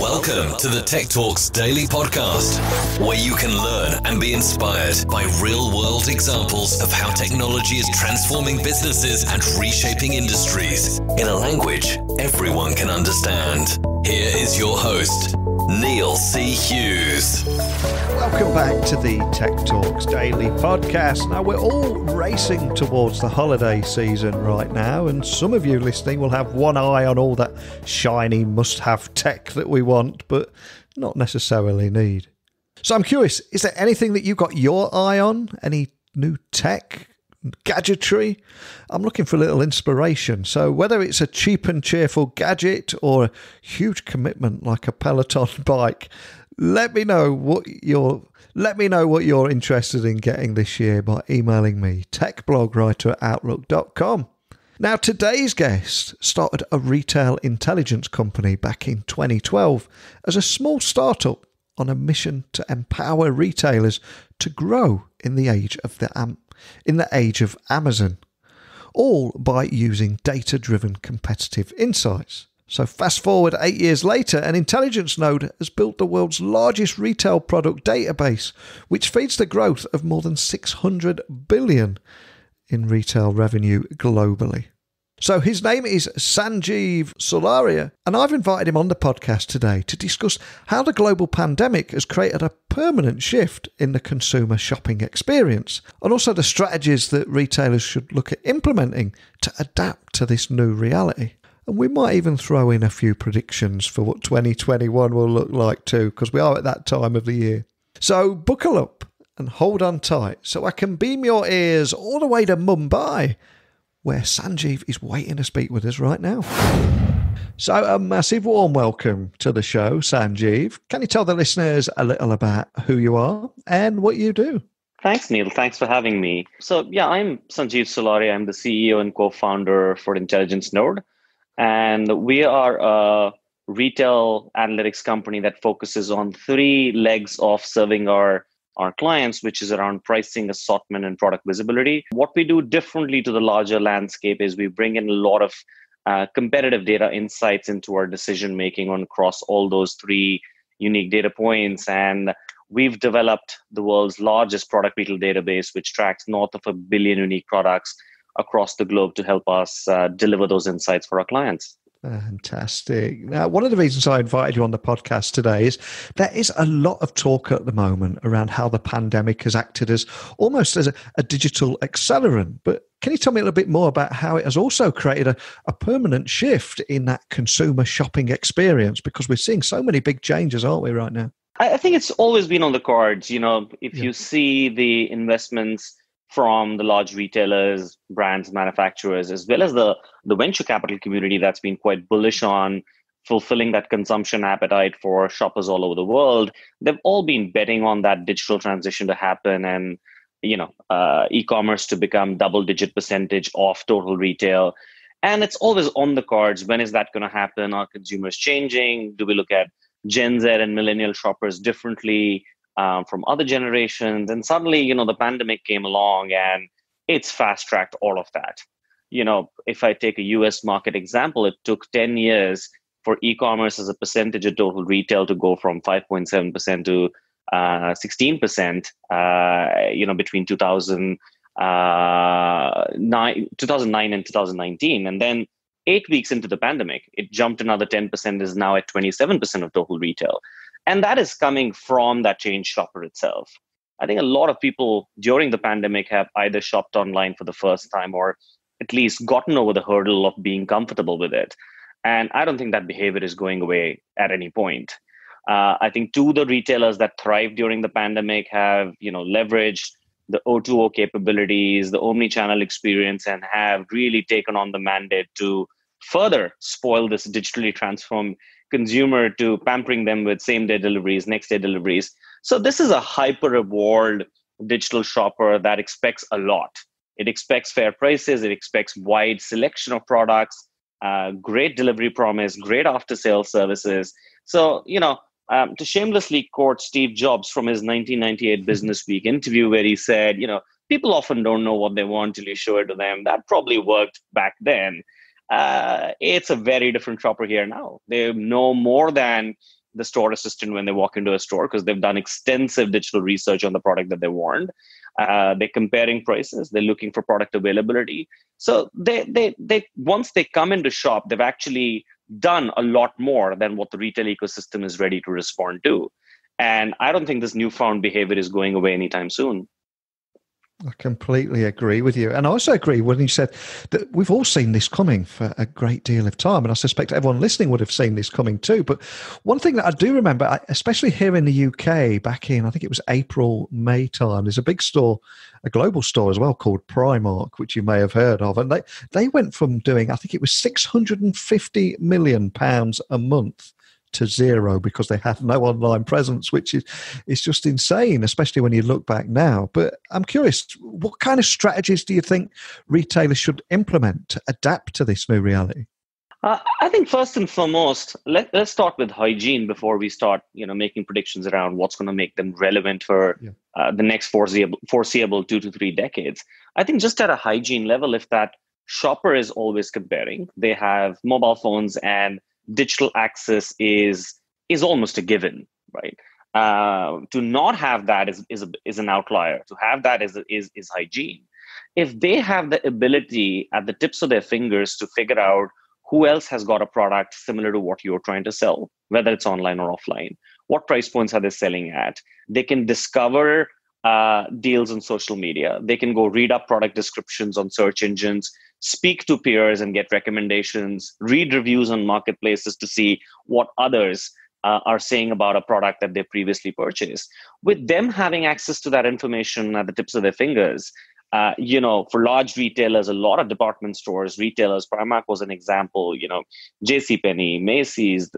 Welcome to the Tech Talks Daily Podcast, where you can learn and be inspired by real-world examples of how technology is transforming businesses and reshaping industries in a language everyone can understand. Here is your host, Neil C. Hughes. Welcome back to the Tech Talks Daily Podcast. Now, we're all racing towards the holiday season right now, and some of you listening will have one eye on all that shiny must-have tech that we want, but not necessarily need. So I'm curious, is there anything that you got your eye on? Any new tech? Gadgetry? I'm looking for a little inspiration. So whether it's a cheap and cheerful gadget or a huge commitment like a Peloton bike, let me know what you're interested in getting this year by emailing me, techblogwriter@outlook.com. Now, today's guest started a retail intelligence company back in 2012 as a small startup on a mission to empower retailers to grow in the age of Amazon, all by using data-driven competitive insights. So fast forward 8 years later, an intelligence node has built the world's largest retail product database, which feeds the growth of more than 600 billion in retail revenue globally. So his name is Sanjeev Sularia, and I've invited him on the podcast today to discuss how the global pandemic has created a permanent shift in the consumer shopping experience, and also the strategies that retailers should look at implementing to adapt to this new reality. And we might even throw in a few predictions for what 2021 will look like too, because we are at that time of the year. So buckle up and hold on tight so I can beam your ears all the way to Mumbai, where Sanjeev is waiting to speak with us right now. So a massive warm welcome to the show, Sanjeev. Can you tell the listeners a little about who you are and what you do? Thanks, Neil. Thanks for having me. So I'm Sanjeev Sularia. I'm the CEO and co-founder for Intelligence Node. And we are a retail analytics company that focuses on three legs of serving our clients, which is around pricing, assortment, and product visibility. What we do differently to the larger landscape is we bring in a lot of competitive data insights into our decision making on across all those three unique data points. And we've developed the world's largest product retail database, which tracks north of 1 billion unique products across the globe to help us deliver those insights for our clients. Fantastic. Now, one of the reasons I invited you on the podcast today is there is a lot of talk at the moment around how the pandemic has acted as almost as a digital accelerant. But can you tell me a little bit more about how it has also created a permanent shift in that consumer shopping experience? Because we're seeing so many big changes, aren't we, right now? I think it's always been on the cards. If you see the investments from the large retailers, brands, manufacturers, as well as the venture capital community that's been quite bullish on fulfilling that consumption appetite for shoppers all over the world. They've all been betting on that digital transition to happen and, e-commerce to become double-digit percentage of total retail. And it's always on the cards. When is that going to happen? Are consumers changing? Do we look at Gen Z and millennial shoppers differently from other generations? And suddenly, the pandemic came along and it's fast-tracked all of that. If I take a US market example, it took 10 years for e-commerce as a percentage of total retail to go from 5.7% to 16%, between 2009 and 2019. And then 8 weeks into the pandemic, it jumped another 10%, is now at 27% of total retail. And that is coming from that change shopper itself. I think a lot of people during the pandemic have either shopped online for the first time or at least gotten over the hurdle of being comfortable with it. And I don't think that behavior is going away at any point. I think the retailers that thrived during the pandemic have, leveraged the O2O capabilities, the omni-channel experience, and have really taken on the mandate to further spoil this digitally transformed consumer to pampering them with same-day deliveries, next-day deliveries. So this is a hyper-reward digital shopper that expects a lot. It expects fair prices. It expects wide selection of products, great delivery promise, great after-sales services. So, to shamelessly quote Steve Jobs from his 1998 Business Week interview where he said, people often don't know what they want till you show it to them. That probably worked back then. It's a very different shopper here now. They know more than the store assistant when they walk into a store because they've done extensive digital research on the product that they want. They're comparing prices. They're looking for product availability. So they once they come into shop, they've actually done a lot more than what the retail ecosystem is ready to respond to. And I don't think this newfound behavior is going away anytime soon. I completely agree with you. And I also agree when you said that we've all seen this coming for a great deal of time. And I suspect everyone listening would have seen this coming too. But one thing that I do remember, especially here in the UK, back in, I think it was April, May time, there's a big store, a global store as well, called Primark, which you may have heard of. And they went from doing, I think it was £650 million a month to zero because they had no online presence, which is just insane, especially when you look back now. But I'm curious, what kind of strategies do you think retailers should implement to adapt to this new reality? I think first and foremost, let's start with hygiene before we start, making predictions around what's going to make them relevant for the next foreseeable 2 to 3 decades. I think just at a hygiene level, if that shopper is always comparing, they have mobile phones and digital access is almost a given, right? To not have that is an outlier. To have that is hygiene. If they have the ability at the tips of their fingers to figure out who else has got a product similar to what you're trying to sell, whether it's online or offline, what price points are they selling at? They can discover deals on social media. They can go read up product descriptions on search engines, speak to peers and get recommendations, read reviews on marketplaces to see what others are saying about a product that they previously purchased. With them having access to that information at the tips of their fingers, for large retailers, a lot of department stores, retailers, Primark was an example, JCPenney, Macy's,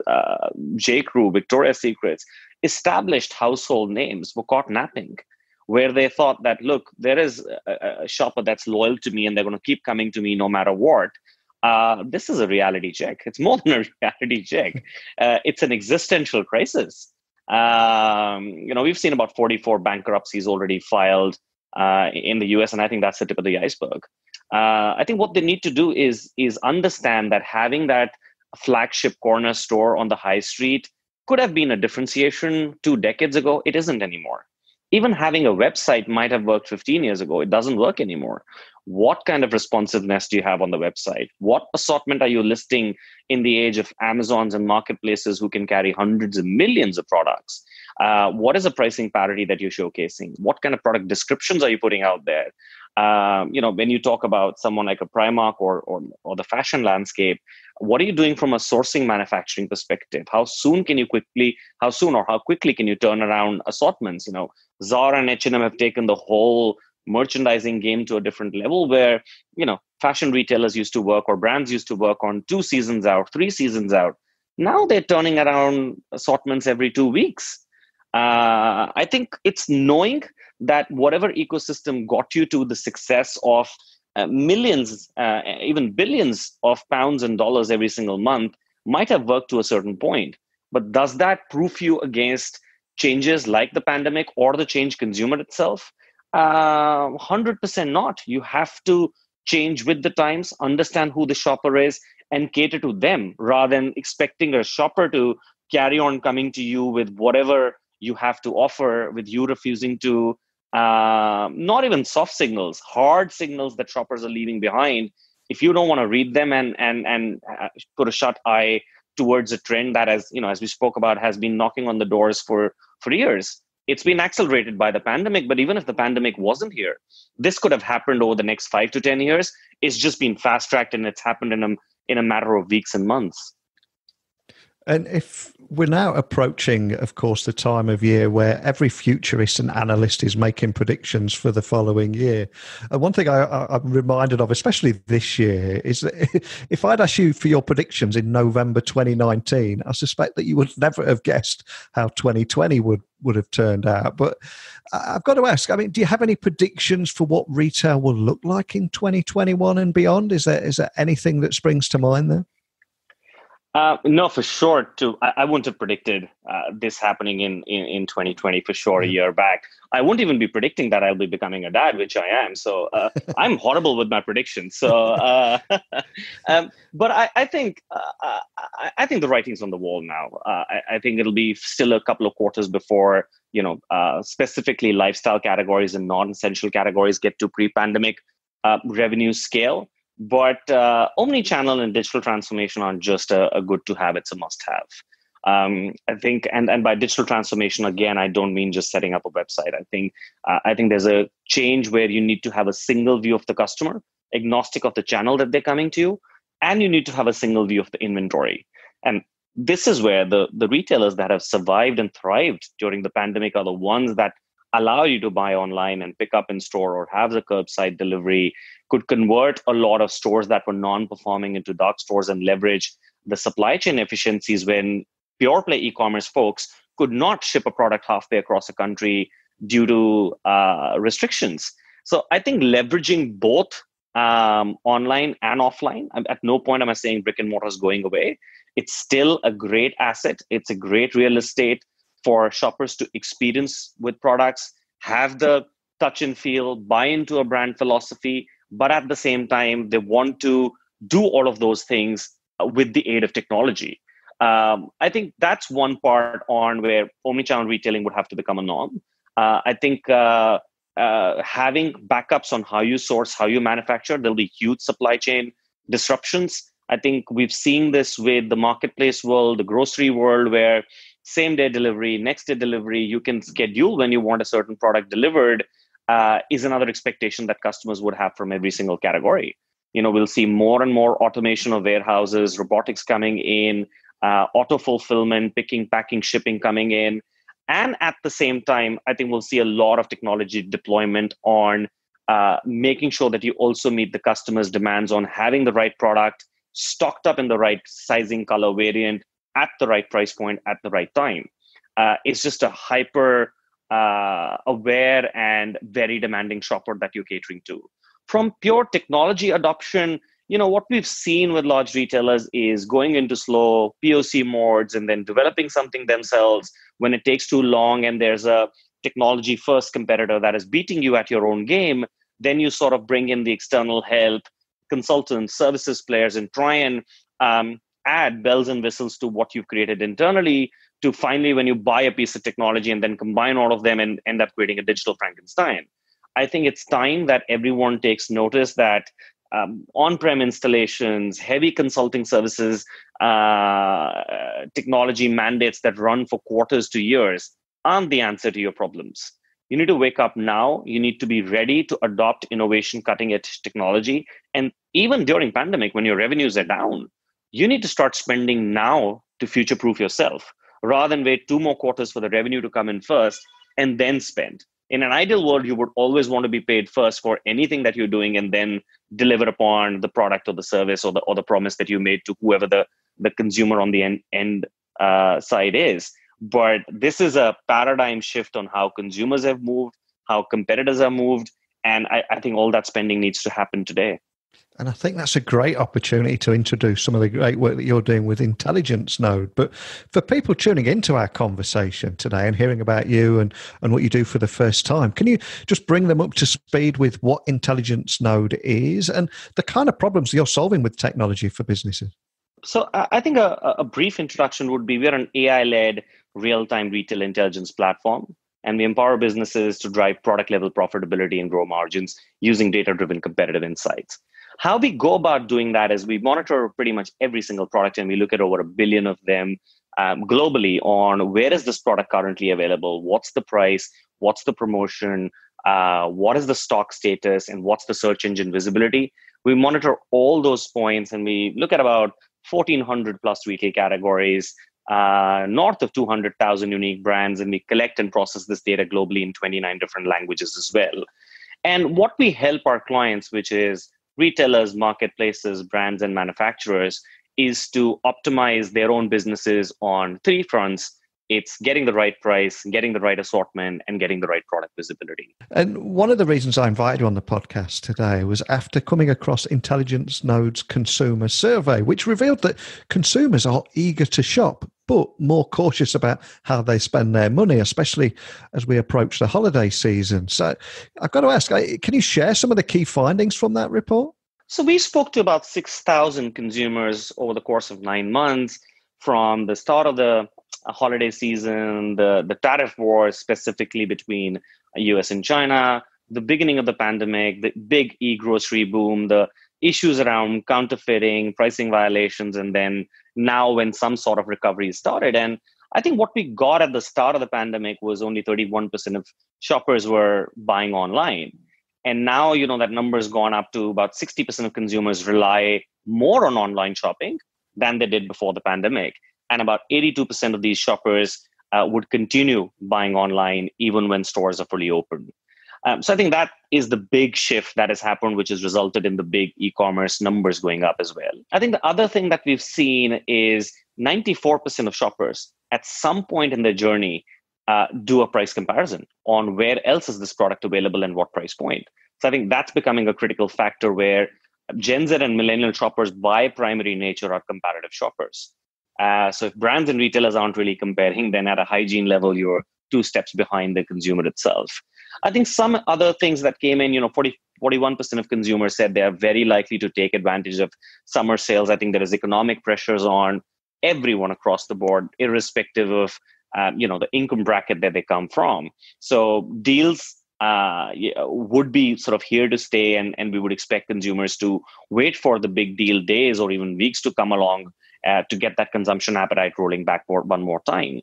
J.Crew, Victoria's Secrets, established household names were caught napping, where they thought that, look, there is a shopper that's loyal to me and they're going to keep coming to me no matter what. This is a reality check. It's more than a reality check. It's an existential crisis. We've seen about 44 bankruptcies already filed in the US, and I think that's the tip of the iceberg. I think what they need to do is understand that having that flagship corner store on the high street could have been a differentiation 2 decades ago. It isn't anymore. Even having a website might have worked 15 years ago. It doesn't work anymore. What kind of responsiveness do you have on the website? What assortment are you listing in the age of Amazons and marketplaces who can carry hundreds of millions of products? What is the pricing parity that you're showcasing? What kind of product descriptions are you putting out there? When you talk about someone like a Primark or the fashion landscape, what are you doing from a sourcing manufacturing perspective? How quickly can you turn around assortments? Zara and H&M have taken the whole merchandising game to a different level where, fashion retailers used to work or brands used to work on 2 seasons out, 3 seasons out. Now they're turning around assortments every 2 weeks. I think it's knowing that whatever ecosystem got you to the success of millions, even billions of pounds and dollars every single month might have worked to a certain point. But does that proof you against changes like the pandemic or the change consumer itself? 100% not. You have to change with the times, understand who the shopper is, and cater to them rather than expecting a shopper to carry on coming to you with whatever you have to offer, with you refusing to, not even soft signals, hard signals that shoppers are leaving behind. If you don't want to read them and put a shut eye towards a trend that, as we spoke about, has been knocking on the doors for years. It's been accelerated by the pandemic, but even if the pandemic wasn't here, this could have happened over the next 5 to 10 years. It's just been fast-tracked, and it's happened in a matter of weeks and months. And if we're now approaching, of course, the time of year where every futurist and analyst is making predictions for the following year, and one thing I'm reminded of, especially this year, is that if I'd asked you for your predictions in November 2019, I suspect that you would never have guessed how 2020 would have turned out. But I've got to ask, do you have any predictions for what retail will look like in 2021 and beyond? Is there anything that springs to mind there? No, for sure. I wouldn't have predicted this happening in 2020 for sure. A Yeah. year back, I wouldn't even be predicting that I'll be becoming a dad, which I am. So I'm horrible with my predictions. So, but I think the writing's on the wall now. I think it'll be still a couple of quarters before specifically lifestyle categories and non-essential categories get to pre-pandemic revenue scale. But omni-channel and digital transformation aren't just a good to have; it's a must-have. I think, and by digital transformation, again, I don't mean just setting up a website. I think there's a change where you need to have a single view of the customer, agnostic of the channel that they're coming to, and you need to have a single view of the inventory. And this is where the retailers that have survived and thrived during the pandemic are the ones that allow you to buy online and pick up in store or have the curbside delivery, could convert a lot of stores that were non-performing into dark stores and leverage the supply chain efficiencies when pure play e-commerce folks could not ship a product halfway across the country due to restrictions. So I think leveraging both online and offline, at no point am I saying brick and mortar is going away. It's still a great asset. It's a great real estate for shoppers to experience with products, have the touch and feel, buy into a brand philosophy, but at the same time, they want to do all of those things with the aid of technology. I think that's one part on where omnichannel retailing would have to become a norm. I think having backups on how you source, how you manufacture, there'll be huge supply chain disruptions. I think we've seen this with the marketplace world, the grocery world, where same day delivery, next day delivery, you can schedule when you want a certain product delivered, is another expectation that customers would have from every single category. We'll see more and more automation of warehouses, robotics coming in, auto fulfillment, picking, packing, shipping coming in. And at the same time, I think we'll see a lot of technology deployment on making sure that you also meet the customer's demands on having the right product stocked up in the right sizing, color, variant, at the right price point at the right time. It's just a hyper aware and very demanding shopper that you're catering to. From pure technology adoption, what we've seen with large retailers is going into slow POC modes and then developing something themselves. When it takes too long and there's a technology first competitor that is beating you at your own game, then you sort of bring in the external help, consultants, services players, and try and add bells and whistles to what you've created internally to finally, when you buy a piece of technology and then combine all of them and end up creating a digital Frankenstein. I think it's time that everyone takes notice that on-prem installations, heavy consulting services, technology mandates that run for quarters to years aren't the answer to your problems. You need to wake up now. You need to be ready to adopt innovation, cutting-edge technology. And even during pandemic, when your revenues are down, you need to start spending now to future-proof yourself, rather than wait 2 more quarters for the revenue to come in first and then spend. In an ideal world, you would always want to be paid first for anything that you're doing and then deliver upon the product or the service or the promise that you made to whoever the consumer on the end side is. But this is a paradigm shift on how consumers have moved, how competitors have moved, and I think all that spending needs to happen today. And I think that's a great opportunity to introduce some of the great work that you're doing with Intelligence Node. But for people tuning into our conversation today and hearing about you and what you do for the first time, can you just bring them up to speed with what Intelligence Node is and the kind of problems you're solving with technology for businesses? So I think a brief introduction would be we're an AI-led real-time retail intelligence platform, and we empower businesses to drive product-level profitability and grow margins using data-driven competitive insights. How we go about doing that is we monitor pretty much every single product, and we look at over 1 billion of them globally on where is this product currently available, what's the price, what's the promotion, what is the stock status, and what's the search engine visibility. We monitor all those points, and we look at about 1,400 plus retail categories, north of 200,000 unique brands, and we collect and process this data globally in 29 different languages as well. And what we help our clients, which is retailers, marketplaces, brands, and manufacturers, is to optimize their own businesses on 3 fronts: It's getting the right price, getting the right assortment, and getting the right product visibility. And one of the reasons I invited you on the podcast today was after coming across Intelligence Node's consumer survey, which revealed that consumers are eager to shop, but more cautious about how they spend their money, especially as we approach the holiday season. So I've got to ask, can you share some of the key findings from that report? So we spoke to about 6,000 consumers over the course of 9 months, from the start of the holiday season, the tariff wars specifically between US and China, the beginning of the pandemic, the big e-grocery boom, the issues around counterfeiting, pricing violations, and then now when some sort of recovery started. And I think what we got at the start of the pandemic was only 31% of shoppers were buying online. And now, that number has gone up to about 60% of consumers rely more on online shopping than they did before the pandemic. And about 82% of these shoppers would continue buying online even when stores are fully open. So I think that is the big shift that has happened, which has resulted in the big e-commerce numbers going up as well. I think the other thing that we've seen is 94% of shoppers at some point in their journey do a price comparison on where else is this product available and what price point. So I think that's becoming a critical factor where Gen Z and millennial shoppers by primary nature are comparative shoppers. So if brands and retailers aren't really comparing, then at a hygiene level, you're 2 steps behind the consumer itself. I think some other things that came in, 41% of consumers said they are very likely to take advantage of summer sales. I think there is economic pressures on everyone across the board, irrespective of the income bracket that they come from. So deals would be sort of here to stay, and we would expect consumers to wait for the big deal days or even weeks to come along to get that consumption appetite rolling back one more time.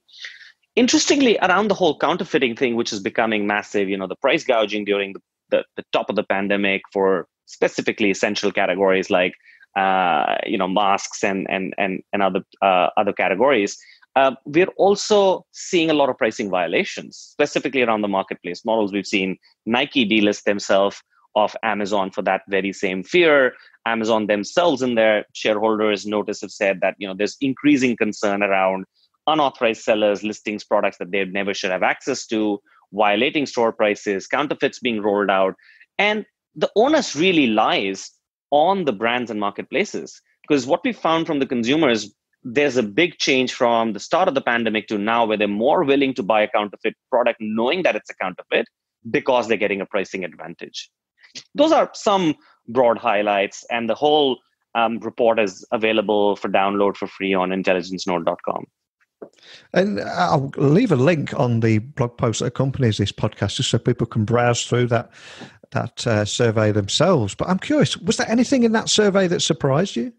Interestingly, around the whole counterfeiting thing, which is becoming massive, the price gouging during the top of the pandemic for specifically essential categories like masks and other categories. We're also seeing a lot of pricing violations, specifically around the marketplace models. We've seen Nike delist themselves off Amazon for that very same fear. Amazon themselves in their shareholders notice have said that there's increasing concern around unauthorized sellers listings products that they never should have access to, violating store prices, counterfeits being rolled out. And the onus really lies on the brands and marketplaces, because what we found from the consumers, there's a big change from the start of the pandemic to now where they're more willing to buy a counterfeit product knowing that it's a counterfeit because they're getting a pricing advantage. Those are some broad highlights, and the whole report is available for download for free on intelligencenode.com. And I'll leave a link on the blog post that accompanies this podcast just so people can browse through that survey themselves. But I'm curious, was there anything in that survey that surprised you?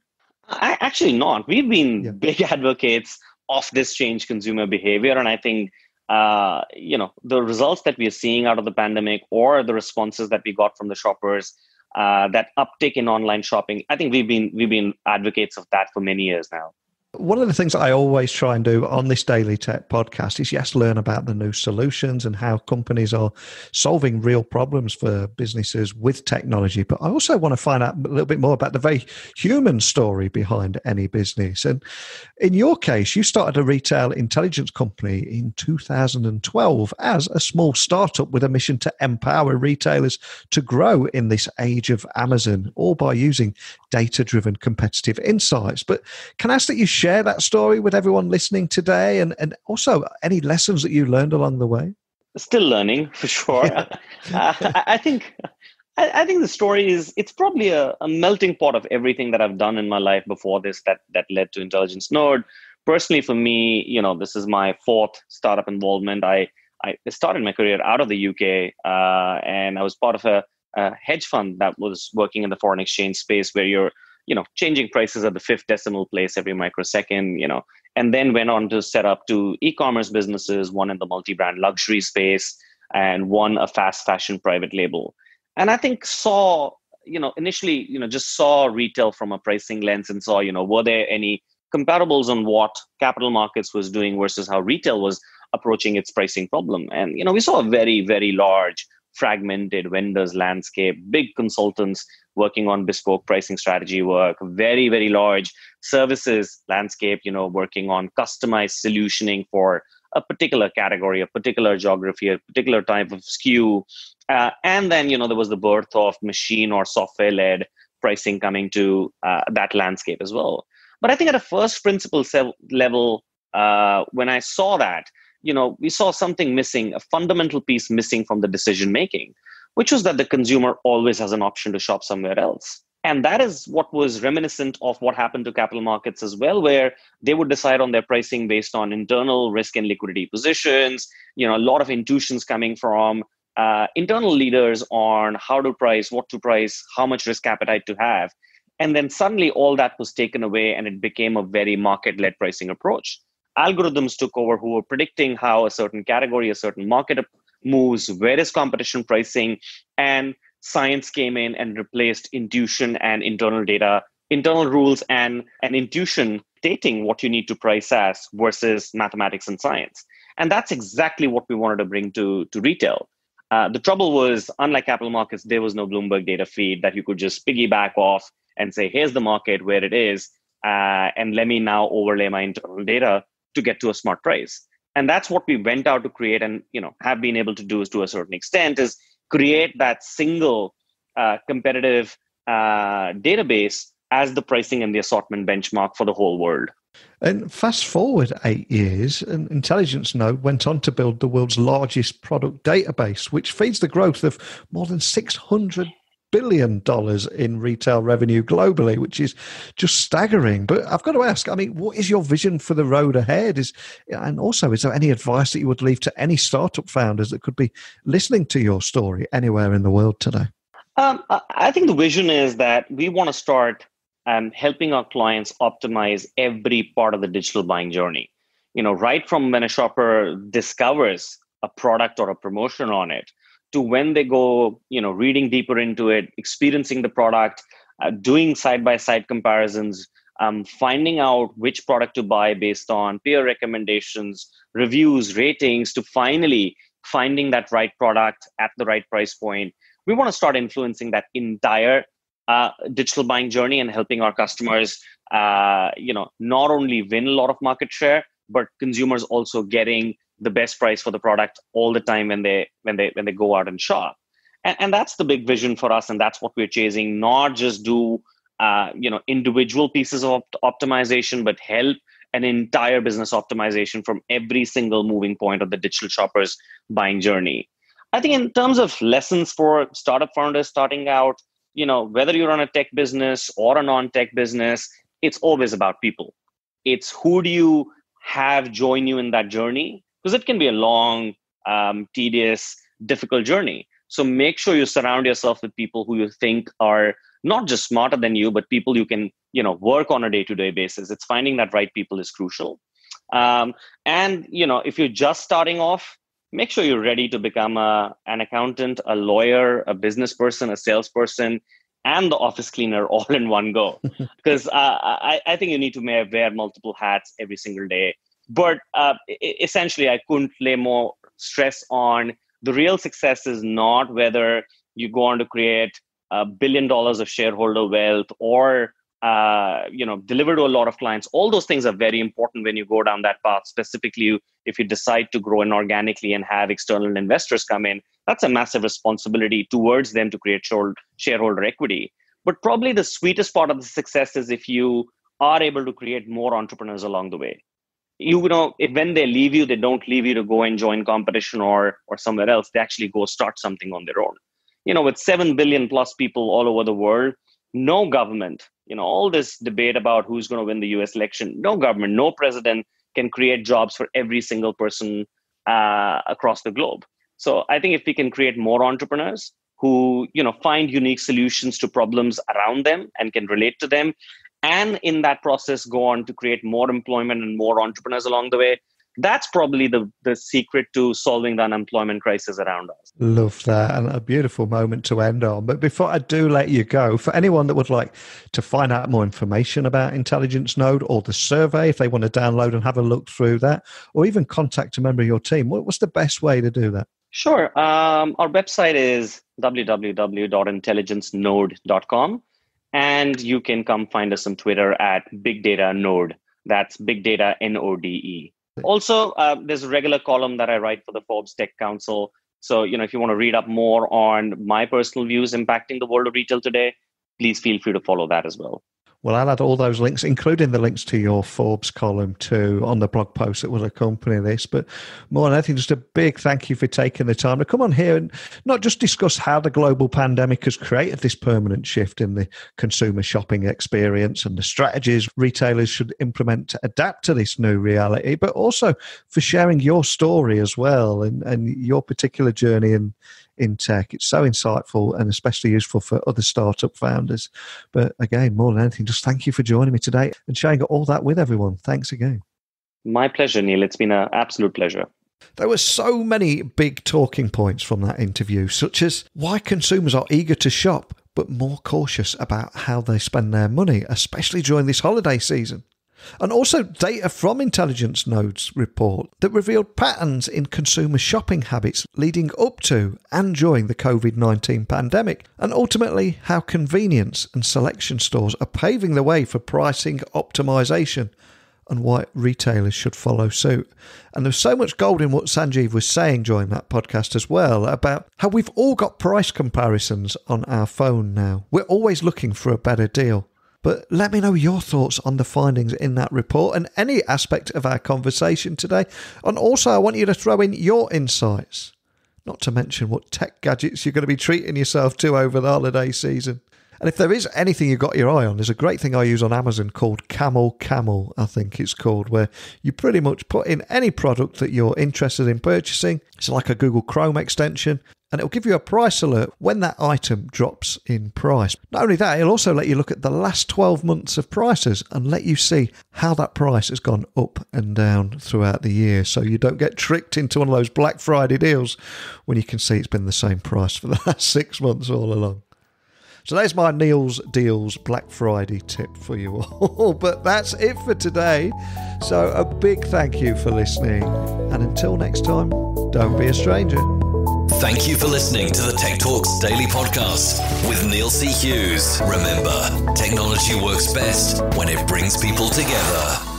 Actually not. We've been big advocates of this changed consumer behavior. And I think, the results that we are seeing out of the pandemic or the responses that we got from the shoppers, that uptick in online shopping, I think we've been advocates of that for many years now. One of the things that I always try and do on this Daily Tech podcast is, learn about the new solutions and how companies are solving real problems for businesses with technology. But I also want to find out a little bit more about the very human story behind any business. And in your case, you started a retail intelligence company in 2012 as a small startup with a mission to empower retailers to grow in this age of Amazon, all by using data-driven competitive insights. But can I ask that you share that story with everyone listening today, and also any lessons that you learned along the way? Still learning, for sure. I think the story is, it's probably a melting pot of everything that I've done in my life before this that led to Intelligence Node. Personally, for me, this is my 4th startup involvement. I started my career out of the UK, and I was part of a hedge fund that was working in the foreign exchange space where you're changing prices at the 5th decimal place every microsecond, and then went on to set up 2 e-commerce businesses, one in the multi-brand luxury space and one a fast fashion private label. And I think initially, just saw retail from a pricing lens and saw, were there any comparables on what capital markets was doing versus how retail was approaching its pricing problem. And, we saw a very, very large fragmented vendors landscape, big consultants working on bespoke pricing strategy work, very, very large services landscape, working on customized solutioning for a particular category, a particular geography, a particular type of SKU. And then, there was the birth of machine or software-led pricing coming to that landscape as well. But I think at a first principle level, when I saw that, we saw something missing, a fundamental piece missing from the decision making, which was that the consumer always has an option to shop somewhere else. And that is what was reminiscent of what happened to capital markets as well, where they would decide on their pricing based on internal risk and liquidity positions, a lot of intuitions coming from internal leaders on how to price, what to price, how much risk appetite to have. And then suddenly all that was taken away and it became a very market-led pricing approach. Algorithms took over who were predicting how a certain category, a certain market moves, where is competition pricing, and science came in and replaced intuition and internal data, internal rules and intuition dictating what you need to price as versus mathematics and science. And that's exactly what we wanted to bring to retail. The trouble was, unlike capital markets, there was no Bloomberg data feed that you could just piggyback off and say, here's the market where it is, and let me now overlay my internal data to get to a smart price. And that's what we went out to create and have been able to do to a certain extent is create that single competitive database as the pricing and the assortment benchmark for the whole world. And fast forward 8 years, and Intelligence Node went on to build the world's largest product database, which feeds the growth of more than $600 billion in retail revenue globally, which is just staggering. But I've got to ask, what is your vision for the road ahead? And also, is there any advice that you would leave to any startup founders that could be listening to your story anywhere in the world today? I think the vision is that we want to start helping our clients optimize every part of the digital buying journey. Right from when a shopper discovers a product or a promotion on it, to when they go, reading deeper into it, experiencing the product, doing side-by-side comparisons, finding out which product to buy based on peer recommendations, reviews, ratings, to finally finding that right product at the right price point. We want to start influencing that entire digital buying journey and helping our customers, not only win a lot of market share, but consumers also getting the best price for the product all the time when they go out and shop. And that's the big vision for us, and that's what we're chasing. Not just do individual pieces of optimization, but help an entire business optimization from every single moving point of the digital shopper's buying journey. I think in terms of lessons for startup founders starting out, whether you're on a tech business or a non-tech business, it's always about people. It's who do you have join you in that journey? Because it can be a long, tedious, difficult journey. So make sure you surround yourself with people who you think are not just smarter than you, but people you can, work on a day-to-day basis. It's finding that right people is crucial. And if you're just starting off, make sure you're ready to become an accountant, a lawyer, a business person, a salesperson, and the office cleaner all in one go. Because I think you need to wear multiple hats every single day. But essentially, I couldn't lay more stress on the real success is not whether you go on to create $1 billion of shareholder wealth or deliver to a lot of clients. All those things are very important when you go down that path. Specifically, if you decide to grow inorganically and have external investors come in, that's a massive responsibility towards them to create shareholder equity. But probably the sweetest part of the success is if you are able to create more entrepreneurs along the way. When they leave you, they don't leave you to go and join competition or somewhere else. They actually go start something on their own. With 7 billion plus people all over the world, no government, all this debate about who's going to win the US election, no government, no president can create jobs for every single person across the globe. So I think if we can create more entrepreneurs who, find unique solutions to problems around them and can relate to them, and in that process go on to create more employment and more entrepreneurs along the way, that's probably the secret to solving the unemployment crisis around us. Love that, and a beautiful moment to end on. But before I do let you go, for anyone that would like to find out more information about Intelligence Node or the survey, if they want to download and have a look through that, or even contact a member of your team, what's the best way to do that? Sure. Our website is www.intelligencenode.com, and you can come find us on Twitter at Big Data Node. That's Big Data Node. Also, there's a regular column that I write for the Forbes Tech Council. So, if you want to read up more on my personal views impacting the world of retail today, please feel free to follow that as well. Well, I'll add all those links, including the links to your Forbes column too, on the blog post that will accompany this. But more than anything, just a big thank you for taking the time to come on here and not just discuss how the global pandemic has created this permanent shift in the consumer shopping experience and the strategies retailers should implement to adapt to this new reality, but also for sharing your story as well and your particular journey in tech. It's so insightful and especially useful for other startup founders. But again, more than anything, just thank you for joining me today and sharing all that with everyone. Thanks again. My pleasure, Neil. It's been an absolute pleasure. There were so many big talking points from that interview, such as why consumers are eager to shop, but more cautious about how they spend their money, especially during this holiday season. And also data from Intelligence Node's report that revealed patterns in consumer shopping habits leading up to and during the COVID-19 pandemic, and ultimately how convenience and selection stores are paving the way for pricing optimization and why retailers should follow suit. And there's so much gold in what Sanjeev was saying during that podcast as well about how we've all got price comparisons on our phone now. We're always looking for a better deal. But let me know your thoughts on the findings in that report and any aspect of our conversation today. And also, I want you to throw in your insights, not to mention what tech gadgets you're going to be treating yourself to over the holiday season. And if there is anything you've got your eye on, there's a great thing I use on Amazon called Camel, I think it's called, where you pretty much put in any product that you're interested in purchasing. It's like a Google Chrome extension, and it'll give you a price alert when that item drops in price. Not only that, it'll also let you look at the last 12 months of prices and let you see how that price has gone up and down throughout the year, so you don't get tricked into one of those Black Friday deals when you can see it's been the same price for the last 6 months all along. So there's my Neil's Deals Black Friday tip for you all. But that's it for today. So a big thank you for listening. And until next time, don't be a stranger. Thank you for listening to the Tech Talks Daily Podcast with Neil C. Hughes. Remember, technology works best when it brings people together.